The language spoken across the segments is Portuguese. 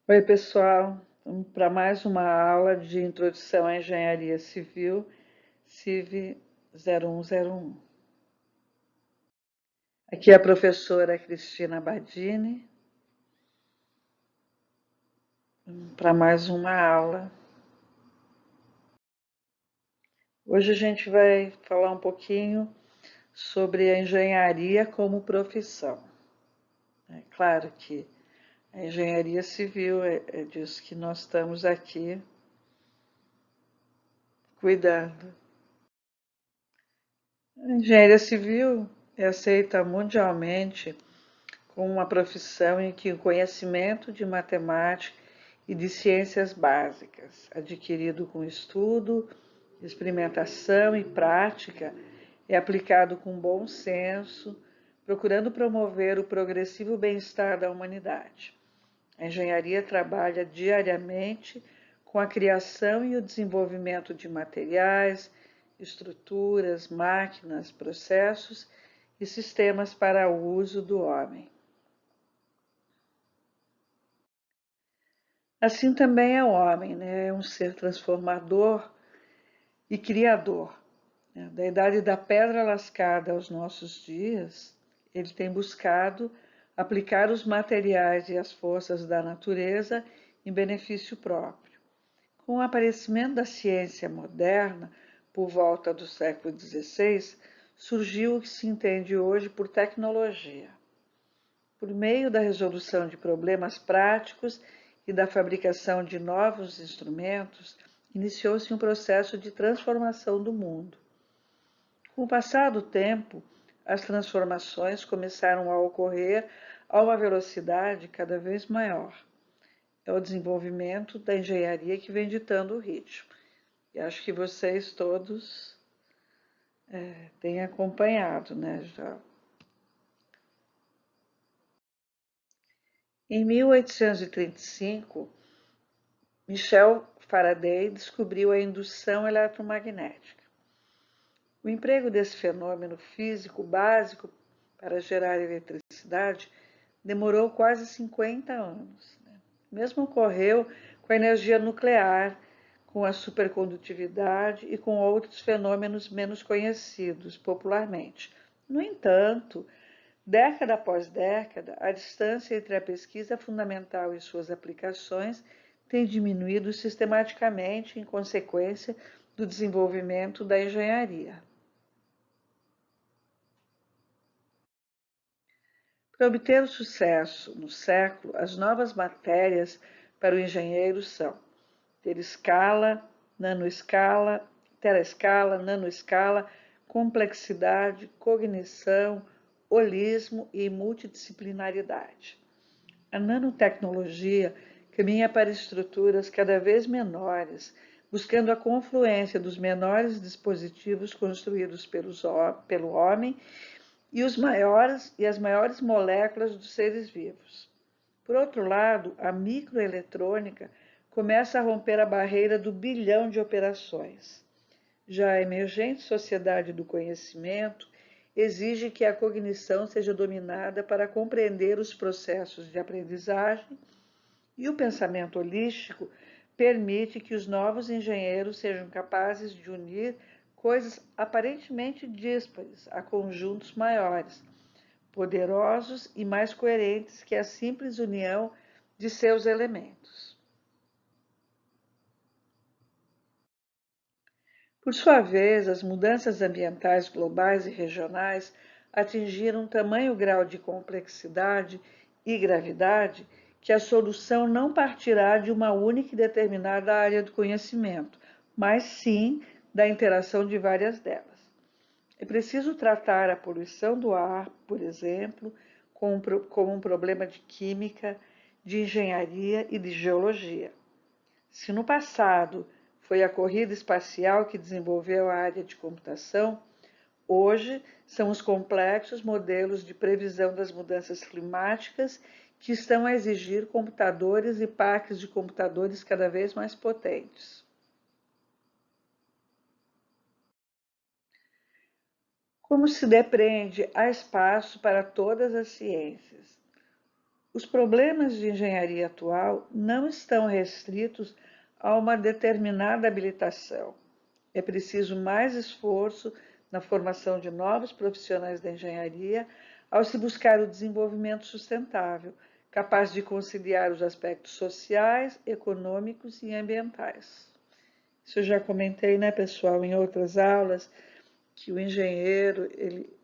Oi, pessoal. Vamos para mais uma aula de Introdução à Engenharia Civil, CIV 0101. Aqui é a professora Cristina Badini, para mais uma aula. Hoje a gente vai falar um pouquinho sobre a engenharia como profissão. É claro que a engenharia civil é disso que nós estamos aqui cuidando. A engenharia civil é aceita mundialmente como uma profissão em que o conhecimento de matemática e de ciências básicas, adquirido com estudo, experimentação e prática, é aplicado com bom senso, procurando promover o progressivo bem-estar da humanidade. A engenharia trabalha diariamente com a criação e o desenvolvimento de materiais, estruturas, máquinas, processos e sistemas para o uso do homem. Assim também é o homem, né? É um ser transformador e criador. Né? Da idade da pedra lascada aos nossos dias, ele tem buscado aplicar os materiais e as forças da natureza em benefício próprio. Com o aparecimento da ciência moderna, por volta do século XVI, surgiu o que se entende hoje por tecnologia. Por meio da resolução de problemas práticos e da fabricação de novos instrumentos, iniciou-se um processo de transformação do mundo. Com o passar do tempo, as transformações começaram a ocorrer a uma velocidade cada vez maior. É o desenvolvimento da engenharia que vem ditando o ritmo. E acho que vocês todos têm acompanhado, né, já. Em 1835, Michel Faraday descobriu a indução eletromagnética. O emprego desse fenômeno físico básico para gerar eletricidade demorou quase 50 anos. O mesmo ocorreu com a energia nuclear, com a supercondutividade e com outros fenômenos menos conhecidos popularmente. No entanto, década após década, a distância entre a pesquisa fundamental e suas aplicações tem diminuído sistematicamente em consequência do desenvolvimento da engenharia. Para obter o sucesso no século, as novas matérias para o engenheiro são terescala, nanoescala, teraescala, nanoescala, complexidade, cognição, holismo e multidisciplinaridade. A nanotecnologia caminha para estruturas cada vez menores, buscando a confluência dos menores dispositivos construídos pelo homem e as maiores moléculas dos seres vivos. Por outro lado, a microeletrônica começa a romper a barreira do bilhão de operações. Já a emergente sociedade do conhecimento exige que a cognição seja dominada para compreender os processos de aprendizagem, e o pensamento holístico permite que os novos engenheiros sejam capazes de unir coisas aparentemente díspares a conjuntos maiores, poderosos e mais coerentes que a simples união de seus elementos. Por sua vez, as mudanças ambientais globais e regionais atingiram um tamanho grau de complexidade e gravidade que a solução não partirá de uma única e determinada área do conhecimento, mas sim da interação de várias delas. É preciso tratar a poluição do ar, por exemplo, como um problema de química, de engenharia e de geologia. Se no passado foi a corrida espacial que desenvolveu a área de computação, hoje são os complexos modelos de previsão das mudanças climáticas que estão a exigir computadores e parques de computadores cada vez mais potentes. Como se depreende, há espaço para todas as ciências. Os problemas de engenharia atual não estão restritos a uma determinada habilitação. É preciso mais esforço na formação de novos profissionais da engenharia ao se buscar o desenvolvimento sustentável, capaz de conciliar os aspectos sociais, econômicos e ambientais. Isso eu já comentei, né, pessoal, em outras aulas, que o engenheiro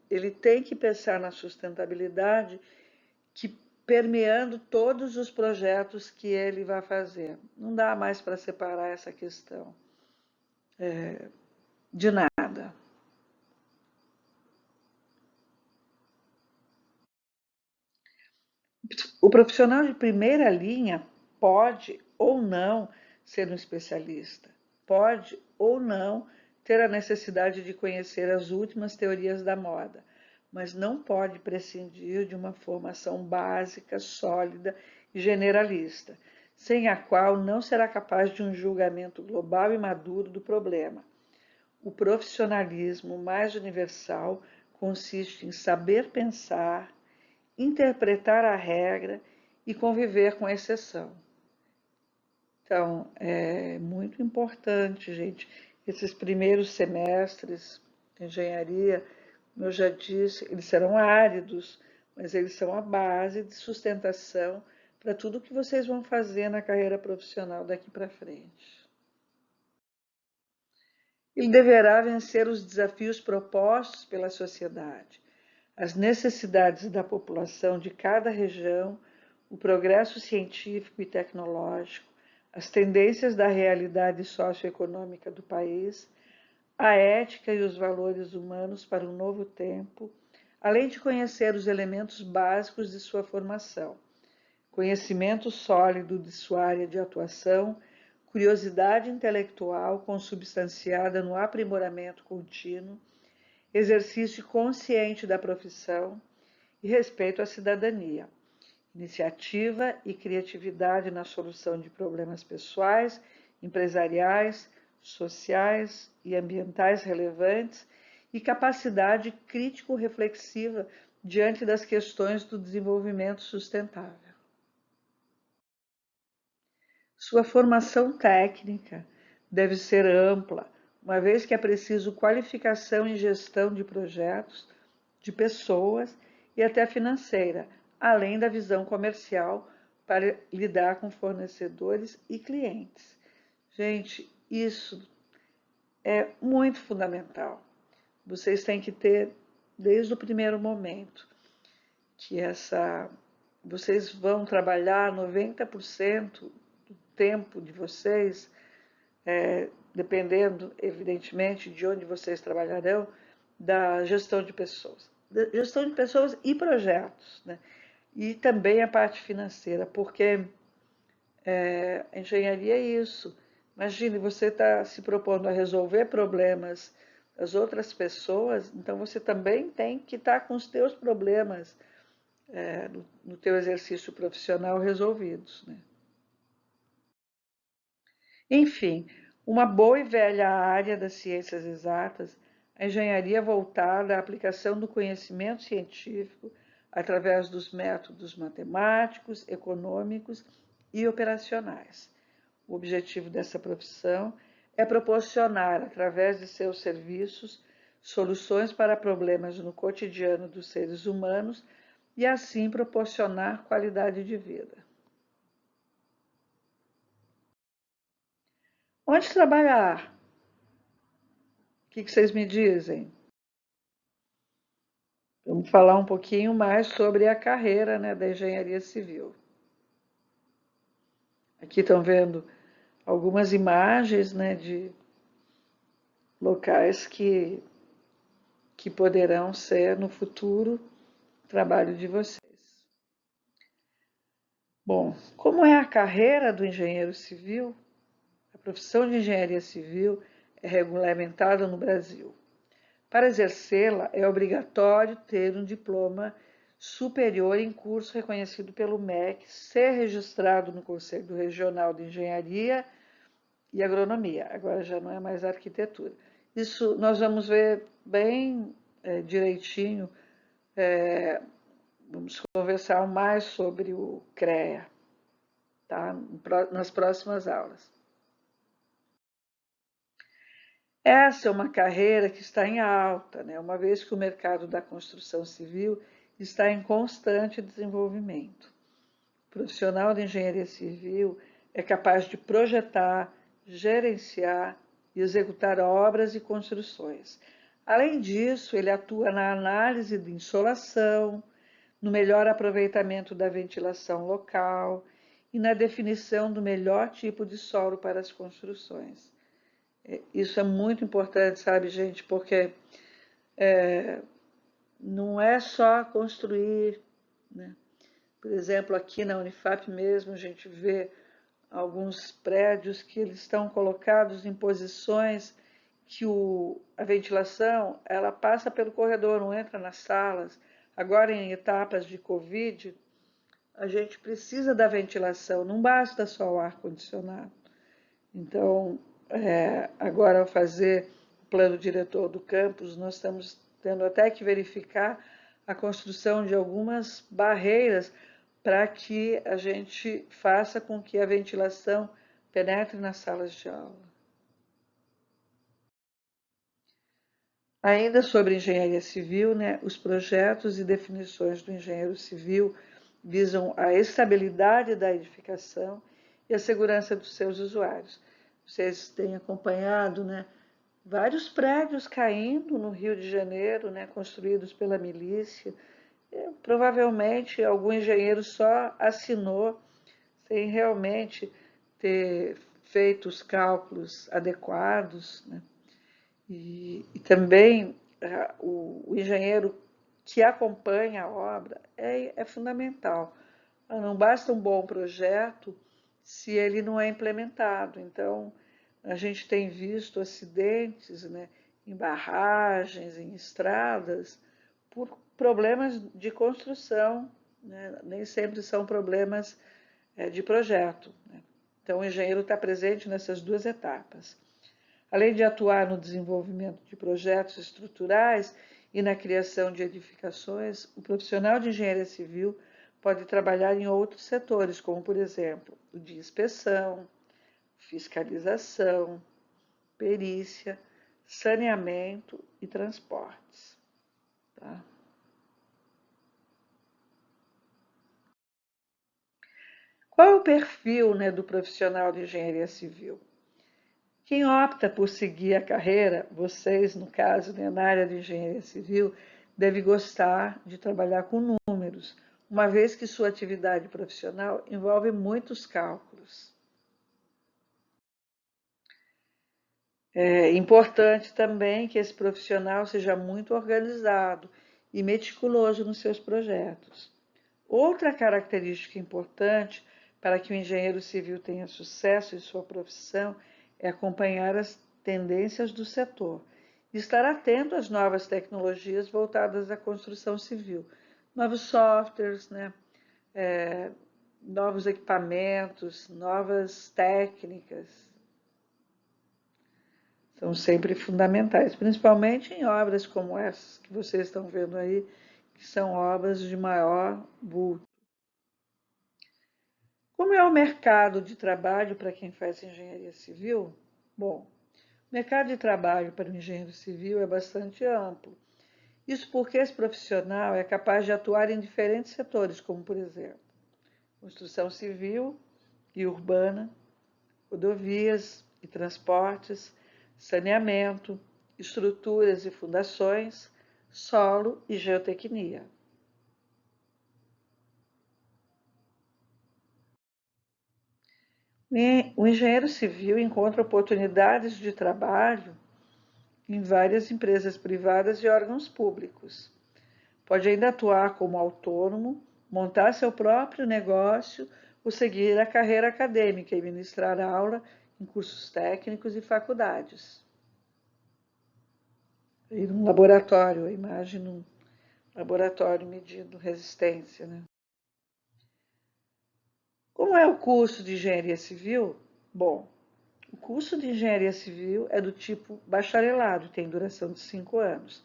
ele tem que pensar na sustentabilidade, que permeando todos os projetos que ele vai fazer. Não dá mais para separar essa questão de nada. O profissional de primeira linha pode ou não ser um especialista, pode ou não ter a necessidade de conhecer as últimas teorias da moda, mas não pode prescindir de uma formação básica, sólida e generalista, sem a qual não será capaz de um julgamento global e maduro do problema. O profissionalismo mais universal consiste em saber pensar, interpretar a regra e conviver com a exceção. Então, é muito importante, gente, esses primeiros semestres de engenharia, como eu já disse, eles serão áridos, mas eles são a base de sustentação para tudo que vocês vão fazer na carreira profissional daqui para frente. Ele deverá vencer os desafios propostos pela sociedade, as necessidades da população de cada região, o progresso científico e tecnológico, as tendências da realidade socioeconômica do país, a ética e os valores humanos para um novo tempo, além de conhecer os elementos básicos de sua formação, conhecimento sólido de sua área de atuação, curiosidade intelectual consubstanciada no aprimoramento contínuo, exercício consciente da profissão e respeito à cidadania, iniciativa e criatividade na solução de problemas pessoais, empresariais, sociais e ambientais relevantes e capacidade crítico-reflexiva diante das questões do desenvolvimento sustentável. Sua formação técnica deve ser ampla, uma vez que é preciso qualificação em gestão de projetos, de pessoas e até financeira, além da visão comercial para lidar com fornecedores e clientes. Gente, isso é muito fundamental. Vocês têm que ter, desde o primeiro momento, que vocês vão trabalhar 90% do tempo de vocês, dependendo, evidentemente, de onde vocês trabalharão, da gestão de pessoas. Gestão de pessoas e projetos, né? E também a parte financeira, porque a engenharia é isso. Imagine, você está se propondo a resolver problemas das outras pessoas, então você também tem que estar com os teus problemas no teu exercício profissional resolvidos, né? Enfim, uma boa e velha área das ciências exatas, a engenharia voltada à aplicação do conhecimento científico através dos métodos matemáticos, econômicos e operacionais. O objetivo dessa profissão é proporcionar, através de seus serviços, soluções para problemas no cotidiano dos seres humanos e, assim, proporcionar qualidade de vida. Onde trabalhar? O que vocês me dizem? Vamos falar um pouquinho mais sobre a carreira, né, da engenharia civil. Aqui estão vendo algumas imagens, né, de locais que poderão ser no futuro trabalho de vocês. Bom, como é a carreira do engenheiro civil? A profissão de engenharia civil é regulamentada no Brasil. Para exercê-la, é obrigatório ter um diploma superior em curso reconhecido pelo MEC, ser registrado no Conselho Regional de Engenharia e Agronomia. Agora já não é mais arquitetura. Isso nós vamos ver bem direitinho Vamos conversar mais sobre o CREA, tá? Nas próximas aulas. Essa é uma carreira que está em alta, né? Uma vez que o mercado da construção civil está em constante desenvolvimento. O profissional de engenharia civil é capaz de projetar, gerenciar e executar obras e construções. Além disso, ele atua na análise de insolação, no melhor aproveitamento da ventilação local e na definição do melhor tipo de solo para as construções. Isso é muito importante, sabe, gente, porque não é só construir, né? Por exemplo, aqui na Unifap mesmo, a gente vê alguns prédios que eles estão colocados em posições que a ventilação ela passa pelo corredor, não entra nas salas. Agora, em etapas de Covid, a gente precisa da ventilação, não basta só o ar-condicionado. Então, agora, ao fazer o plano diretor do campus, nós estamos tendo até que verificar a construção de algumas barreiras para que a gente faça com que a ventilação penetre nas salas de aula. Ainda sobre engenharia civil, né, os projetos e definições do engenheiro civil visam a estabilidade da edificação e a segurança dos seus usuários. Vocês têm acompanhado, né, vários prédios caindo no Rio de Janeiro, né, construídos pela milícia. Provavelmente algum engenheiro só assinou sem realmente ter feito os cálculos adequados, né? E também o engenheiro que acompanha a obra é fundamental. Não basta um bom projeto se ele não é implementado. Então, a gente tem visto acidentes, né, em barragens, em estradas, por problemas de construção, né? Nem sempre são problemas de projeto, né? Então, o engenheiro está presente nessas duas etapas. Além de atuar no desenvolvimento de projetos estruturais e na criação de edificações, o profissional de engenharia civil pode trabalhar em outros setores, como, por exemplo, o de inspeção, fiscalização, perícia, saneamento e transportes. Tá? Qual é o perfil, né, do profissional de engenharia civil? Quem opta por seguir a carreira, vocês, no caso, né, na área de engenharia civil, deve gostar de trabalhar com números, uma vez que sua atividade profissional envolve muitos cálculos. É importante também que esse profissional seja muito organizado e meticuloso nos seus projetos. Outra característica importante para que o engenheiro civil tenha sucesso em sua profissão é acompanhar as tendências do setor e estar atento às novas tecnologias voltadas à construção civil, novos softwares, né? Novos equipamentos, novas técnicas, são sempre fundamentais, principalmente em obras como essas que vocês estão vendo aí, que são obras de maior vulto. Como é o mercado de trabalho para quem faz engenharia civil? Bom, o mercado de trabalho para o engenheiro civil é bastante amplo. Isso porque esse profissional é capaz de atuar em diferentes setores, como, por exemplo, construção civil e urbana, rodovias e transportes, saneamento, estruturas e fundações, solo e geotecnia. O engenheiro civil encontra oportunidades de trabalho em várias empresas privadas e órgãos públicos. Pode ainda atuar como autônomo, montar seu próprio negócio ou seguir a carreira acadêmica e ministrar aula em cursos técnicos e faculdades. Ir num laboratório, a imagem num laboratório medindo resistência, né? Como é o curso de engenharia civil? Bom, o curso de engenharia civil é do tipo bacharelado, tem duração de 5 anos.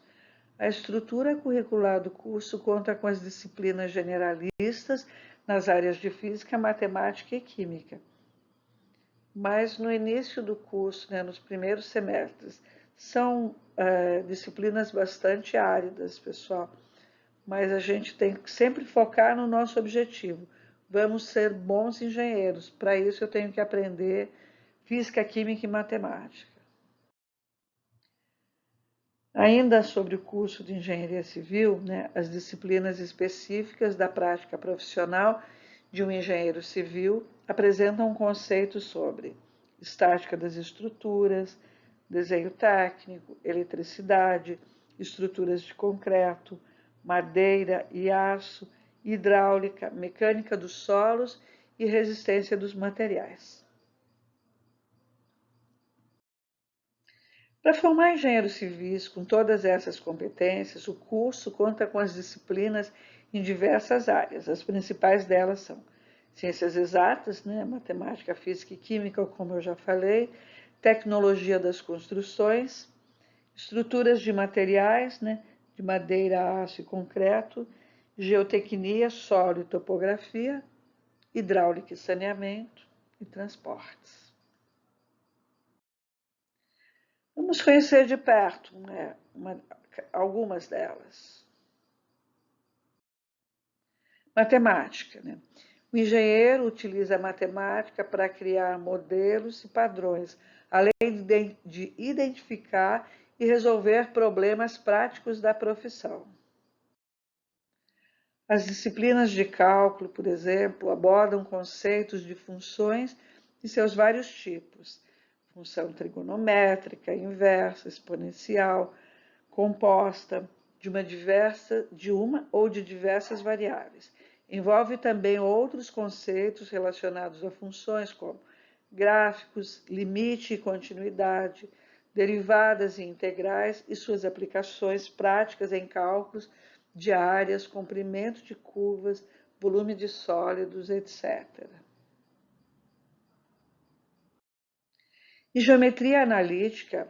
A estrutura curricular do curso conta com as disciplinas generalistas nas áreas de física, matemática e química. Mas no início do curso, nos primeiros semestres, são disciplinas bastante áridas, pessoal. Mas a gente tem que sempre focar no nosso objetivo. Vamos ser bons engenheiros. Para isso eu tenho que aprender física, química e matemática. Ainda sobre o curso de engenharia civil, as disciplinas específicas da prática profissional de um engenheiro civil apresentam conceitos sobre estática das estruturas, desenho técnico, eletricidade, estruturas de concreto, madeira e aço, hidráulica, mecânica dos solos e resistência dos materiais. Para formar engenheiros civis com todas essas competências, o curso conta com as disciplinas em diversas áreas. As principais delas são ciências exatas, matemática, física e química, como eu já falei, tecnologia das construções, estruturas de materiais, de madeira, aço e concreto, geotecnia, solo e topografia, hidráulica e saneamento e transportes. Vamos conhecer de perto algumas delas. Matemática. O engenheiro utiliza a matemática para criar modelos e padrões, além de identificar e resolver problemas práticos da profissão. As disciplinas de cálculo, por exemplo, abordam conceitos de funções e seus vários tipos. Função trigonométrica, inversa, exponencial, composta, de uma ou de diversas variáveis. Envolve também outros conceitos relacionados a funções como gráficos, limite e continuidade, derivadas e integrais e suas aplicações práticas em cálculos de áreas, comprimento de curvas, volume de sólidos, etc. Em geometria analítica,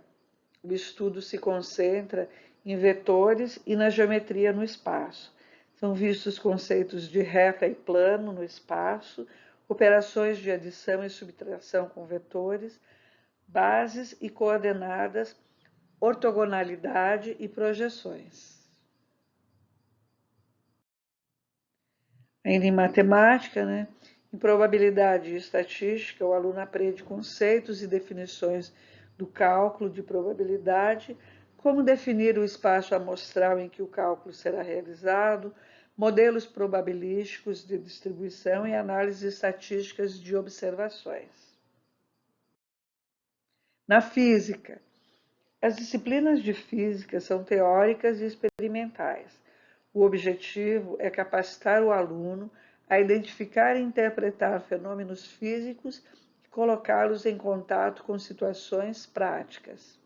o estudo se concentra em vetores e na geometria no espaço. São vistos conceitos de reta e plano no espaço, operações de adição e subtração com vetores, bases e coordenadas, ortogonalidade e projeções. Ainda em matemática, em probabilidade e estatística, o aluno aprende conceitos e definições do cálculo de probabilidade, como definir o espaço amostral em que o cálculo será realizado, modelos probabilísticos de distribuição e análises estatísticas de observações. Na física, as disciplinas de física são teóricas e experimentais. O objetivo é capacitar o aluno a identificar e interpretar fenômenos físicos e colocá-los em contato com situações práticas.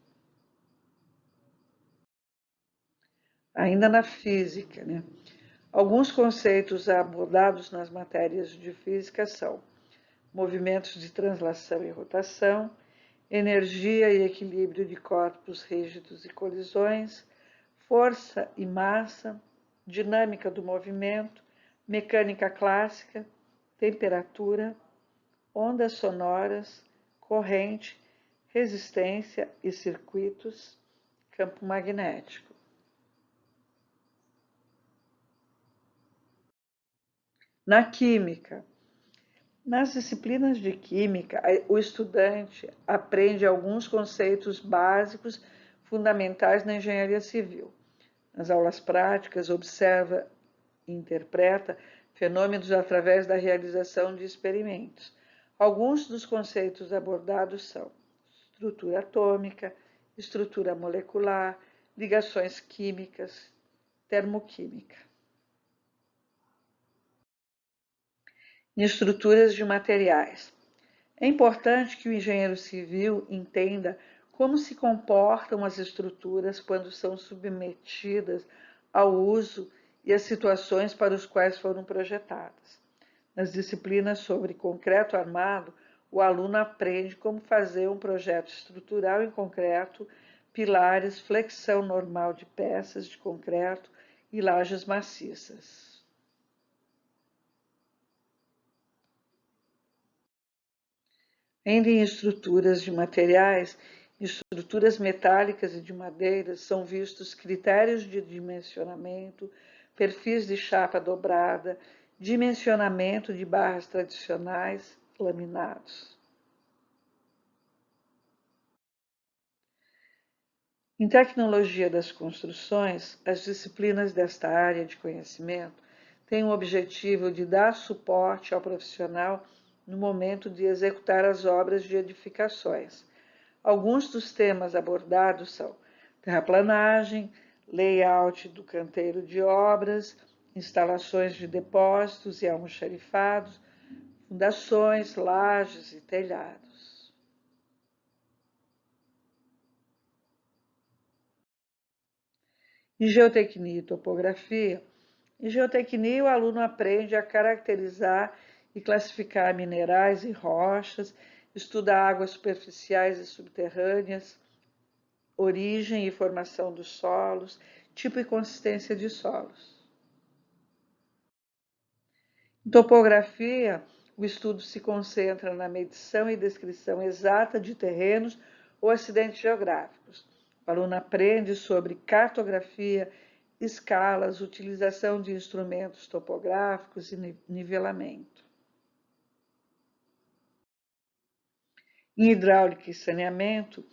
Ainda na física, alguns conceitos abordados nas matérias de física são movimentos de translação e rotação, energia e equilíbrio de corpos rígidos e colisões, força e massa, dinâmica do movimento, mecânica clássica, temperatura, ondas sonoras, corrente, resistência e circuitos, campo magnético. Na química, nas disciplinas de química, o estudante aprende alguns conceitos básicos fundamentais na engenharia civil. Nas aulas práticas, observa e interpreta fenômenos através da realização de experimentos. Alguns dos conceitos abordados são estrutura atômica, estrutura molecular, ligações químicas, termoquímica. Em estruturas de materiais. É importante que o engenheiro civil entenda como se comportam as estruturas quando são submetidas ao uso e às situações para os quais foram projetadas. Nas disciplinas sobre concreto armado, o aluno aprende como fazer um projeto estrutural em concreto pilares, flexão normal de peças de concreto e lajes maciças. Ainda em estruturas de materiais, estruturas metálicas e de madeira, são vistos critérios de dimensionamento, perfis de chapa dobrada, dimensionamento de barras tradicionais, laminados. Em tecnologia das construções, as disciplinas desta área de conhecimento têm o objetivo de dar suporte ao profissional no momento de executar as obras de edificações. Alguns dos temas abordados são terraplanagem, layout do canteiro de obras, instalações de depósitos e almoxarifados, fundações, lajes e telhados. Em geotecnia e topografia, em geotecnia o aluno aprende a caracterizar e classificar minerais e rochas, estuda águas superficiais e subterrâneas, origem e formação dos solos, tipo e consistência de solos. Em topografia, o estudo se concentra na medição e descrição exata de terrenos ou acidentes geográficos. O aluno aprende sobre cartografia, escalas, utilização de instrumentos topográficos e nivelamento. Em hidráulica e saneamento,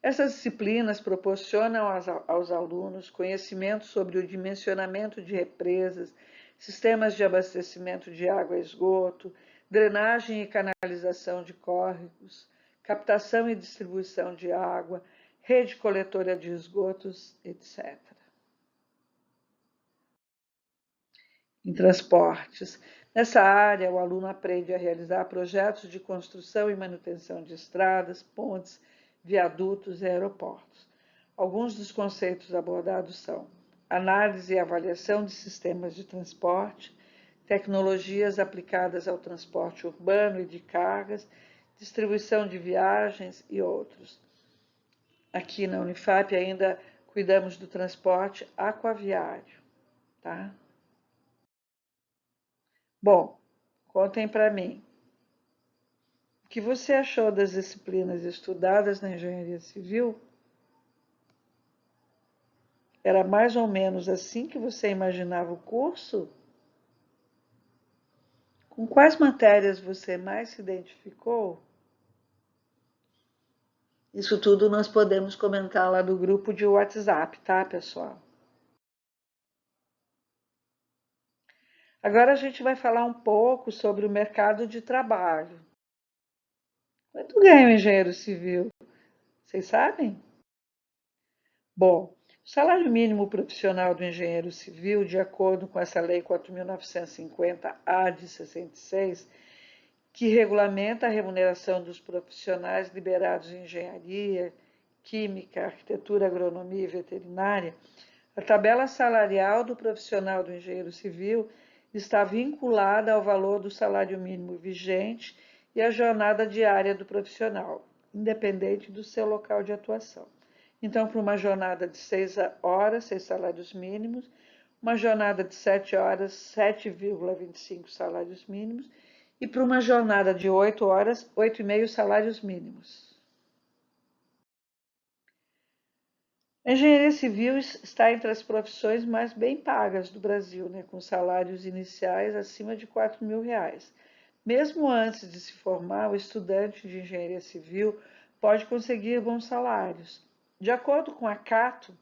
essas disciplinas proporcionam aos alunos conhecimento sobre o dimensionamento de represas, sistemas de abastecimento de água e esgoto, drenagem e canalização de córregos, captação e distribuição de água, rede coletora de esgotos, etc. Em transportes, nessa área, o aluno aprende a realizar projetos de construção e manutenção de estradas, pontes, viadutos e aeroportos. Alguns dos conceitos abordados são análise e avaliação de sistemas de transporte, tecnologias aplicadas ao transporte urbano e de cargas, distribuição de viagens e outros. Aqui na Unifap ainda cuidamos do transporte aquaviário, tá? Bom, contem para mim. O que você achou das disciplinas estudadas na engenharia civil? Era mais ou menos assim que você imaginava o curso? Com quais matérias você mais se identificou? Isso tudo nós podemos comentar lá no grupo de WhatsApp, tá, pessoal? Agora a gente vai falar um pouco sobre o mercado de trabalho. Quanto ganha um engenheiro civil? Vocês sabem? Bom, o salário mínimo profissional do engenheiro civil, de acordo com essa Lei 4.950-A de 66, que regulamenta a remuneração dos profissionais liberados em engenharia, química, arquitetura, agronomia e veterinária, a tabela salarial do profissional do engenheiro civil está vinculada ao valor do salário mínimo vigente e à jornada diária do profissional, independente do seu local de atuação. Então, para uma jornada de 6 horas, 6 salários mínimos, uma jornada de 7 horas, 7,25 salários mínimos, e para uma jornada de 8 horas, 8,5 salários mínimos. A engenharia civil está entre as profissões mais bem pagas do Brasil, né, com salários iniciais acima de R$ 4.000. Mesmo antes de se formar, o estudante de engenharia civil pode conseguir bons salários. De acordo com a Cato,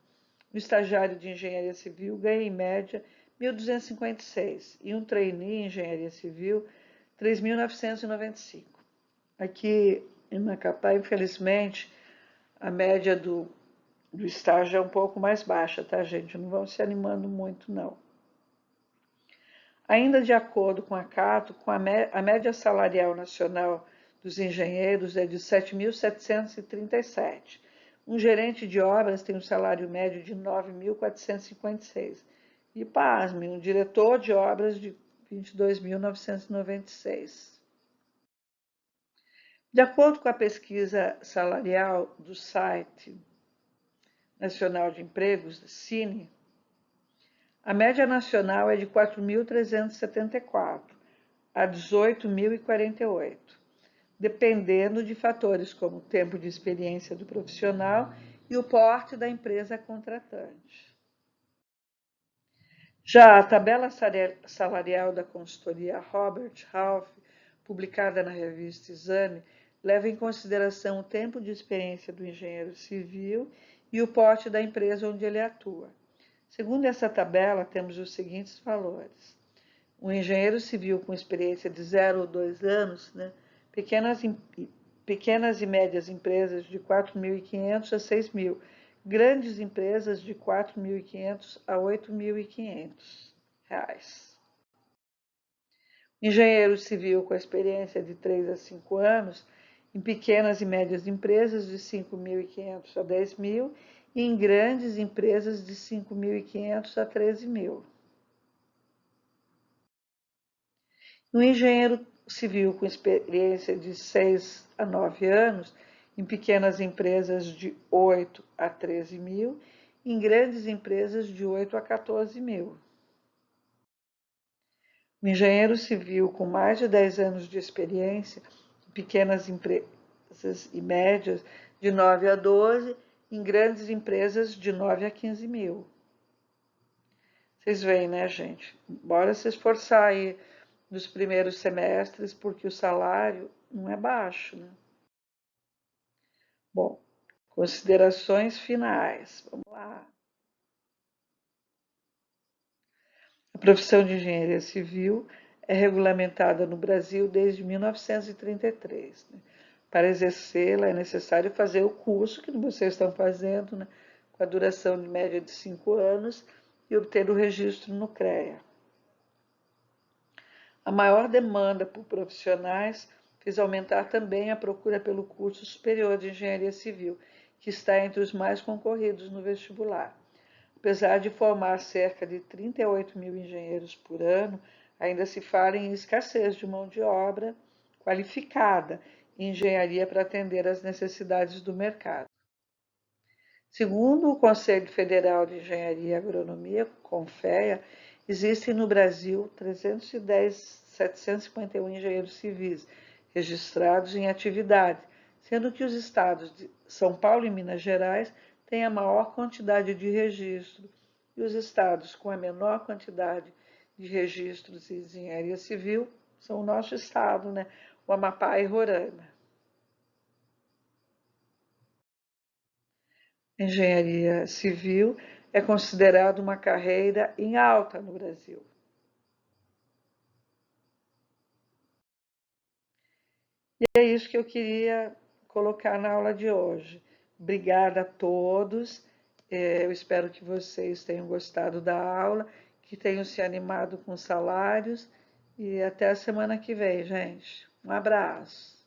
o estagiário de engenharia civil ganha em média R$ 1.256 e um trainee em engenharia civil R$ 3.995. Aqui em Macapá, infelizmente, a média do estágio é um pouco mais baixa, tá, gente? Não vão se animando muito, não. Ainda de acordo com a Cato, a média salarial nacional dos engenheiros é de 7.737. Um gerente de obras tem um salário médio de 9.456. E, pasme, um diretor de obras de 22.996. De acordo com a pesquisa salarial do site Nacional de Empregos, Cine, a média nacional é de 4.374 a 18.048, dependendo de fatores como o tempo de experiência do profissional e o porte da empresa contratante. Já a tabela salarial da consultoria Robert Half, publicada na revista Exame, leva em consideração o tempo de experiência do engenheiro civil e o porte da empresa onde ele atua. Segundo essa tabela, temos os seguintes valores. Um engenheiro civil com experiência de 0 ou 2 anos, pequenas e médias empresas de 4.500 a 6.000, grandes empresas de 4.500 a 8.500 reais. Engenheiro civil com experiência de 3 a 5 anos, em pequenas e médias empresas de 5.500 a 10.000 e em grandes empresas de 5.500 a 13.000. Um engenheiro civil com experiência de 6 a 9 anos, em pequenas empresas de 8 a 13.000, em grandes empresas de 8 a 14.000. Um engenheiro civil com mais de 10 anos de experiência, em pequenas empresas e médias, de 9 a 12, em grandes empresas de 9 a 15.000. Vocês veem, né, gente? Bora se esforçar aí nos primeiros semestres, porque o salário não é baixo, né? Bom, considerações finais. Vamos lá. A profissão de engenharia civil é regulamentada no Brasil desde 1933. Para exercê-la é necessário fazer o curso que vocês estão fazendo, com a duração de média de 5 anos, e obter o registro no CREA. A maior demanda por profissionais fez aumentar também a procura pelo curso superior de engenharia civil, que está entre os mais concorridos no vestibular. Apesar de formar cerca de 38.000 engenheiros por ano, ainda se fala em escassez de mão de obra qualificada em engenharia para atender às necessidades do mercado. Segundo o Conselho Federal de Engenharia e Agronomia, CONFEA, existem no Brasil 310.751 engenheiros civis registrados em atividade, sendo que os estados de São Paulo e Minas Gerais têm a maior quantidade de registro e os estados com a menor quantidade de registros em engenharia civil são o nosso estado, o Amapá e Roraima. Engenharia civil é considerada uma carreira em alta no Brasil. E é isso que eu queria colocar na aula de hoje. Obrigada a todos. Eu espero que vocês tenham gostado da aula, que tenham se animado com os salários. E até a semana que vem, gente. Um abraço.